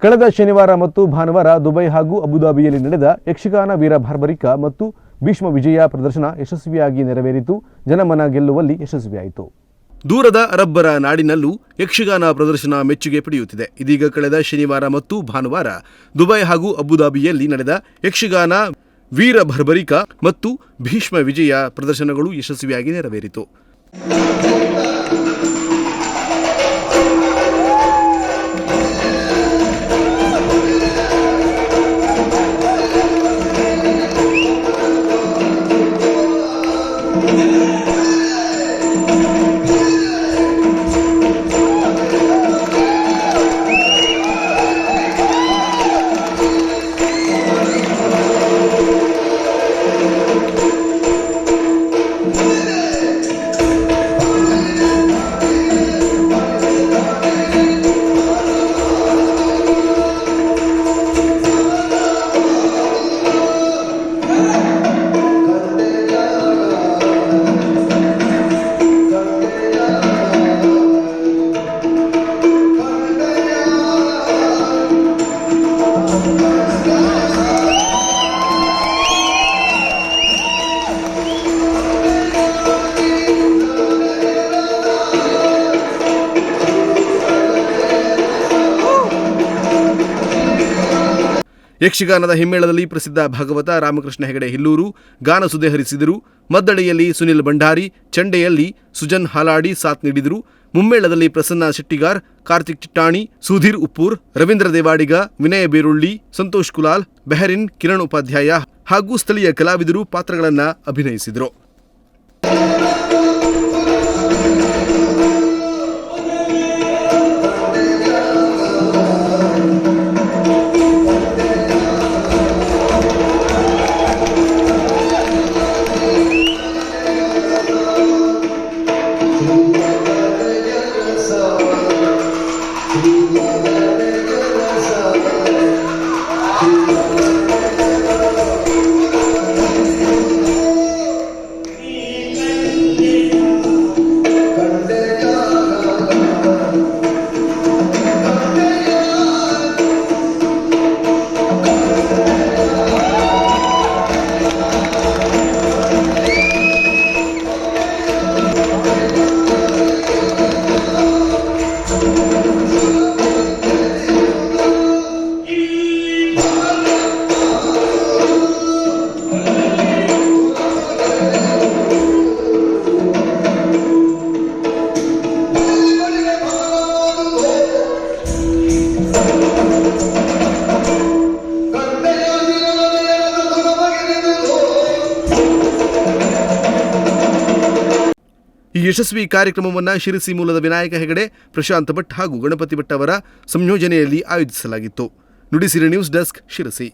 ಕಳೆದ ಶನಿವಾರ ಮತ್ತು ಭಾನುವಾರ ದುಬೈ ಹಾಗೂ ಅಬುದಾಬಿಯಲ್ಲಿ ನಡೆದ ಯಕ್ಷಗಾನ ವೀರ ಬಾರ್ಬರಿಕ ಮತ್ತು ಭೀಷ್ಮ ವಿಜಯ ಪ್ರದರ್ಶನ ಯಶಸ್ವಿಯಾಗಿ ನೆರವೇರಿತು. ಜನಮನ ಗೆಲ್ಲುವಲ್ಲಿ ಯಶಸ್ವಿಯಾಯಿತು. ದೂರದ ಅರಬ್ಬರ ನಾಡಿನಲ್ಲೂ ಯಕ್ಷಗಾನ ಪ್ರದರ್ಶನ ಮೆಚ್ಚುಗೆ ಪಡೆಯುತ್ತಿದೆ. ಇದೀಗ ಕಳೆದ ಶನಿವಾರ ಮತ್ತು ಭಾನುವಾರ ದುಬೈ ಹಾಗೂ ಅಬುದಾಬಿಯಲ್ಲಿ ನಡೆದ ಯಕ್ಷಗಾನ ವೀರ ಬಾರ್ಬರಿಕ ಮತ್ತು ಭೀಷ್ಮ ವಿಜಯ ಪ್ರದರ್ಶನಗಳು ಯಶಸ್ವಿಯಾಗಿ ನೆರವೇರಿತು. ಯಕ್ಷಗಾನದ ಹಿಮ್ಮೇಳದಲ್ಲಿ ಪ್ರಸಿದ್ಧ ಭಾಗವತ ರಾಮಕೃಷ್ಣ ಹೆಗಡೆ ಹಿಲ್ಲೂರು ಗಾನ ಸುದೆ ಹರಿಸಿದರು. ಮದ್ದಳೆಯಲ್ಲಿ ಸುನಿಲ್ ಭಂಡಾರಿ, ಚಂಡೆಯಲ್ಲಿ ಸುಜನ್ ಹಾಲಾಡಿ ಸಾಥ್ ನೀಡಿದರು. ಮುಮ್ಮೇಳದಲ್ಲಿ ಪ್ರಸನ್ನ ಶೆಟ್ಟಿಗಾರ್, ಕಾರ್ತಿಕ್ ಚಿಟ್ಟಾಣಿ, ಸುಧೀರ್ ಉಪ್ಪೂರ್, ರವೀಂದ್ರ ದೇವಾಡಿಗ, ವಿನಯ ಬೇರುಳ್ಳಿ, ಸಂತೋಷ್ ಕುಲಾಲ್, ಬೆಹರಿನ್, ಕಿರಣ್ ಉಪಾಧ್ಯಾಯ ಹಾಗೂ ಸ್ಥಳೀಯ ಕಲಾವಿದರು ಪಾತ್ರಗಳನ್ನು ಅಭಿನಯಿಸಿದರು. ಈ ಯಶಸ್ವಿ ಕಾರ್ಯಕ್ರಮವನ್ನು ಶಿರಸಿ ಮೂಲದ ವಿನಾಯಕ ಹೆಗಡೆ, ಪ್ರಶಾಂತ್ ಭಟ್ ಹಾಗೂ ಗಣಪತಿ ಭಟ್ ಅವರ ಸಂಯೋಜನೆಯಲ್ಲಿ ಆಯೋಜಿಸಲಾಗಿತ್ತು. Nudisiri news desk, Sirsi.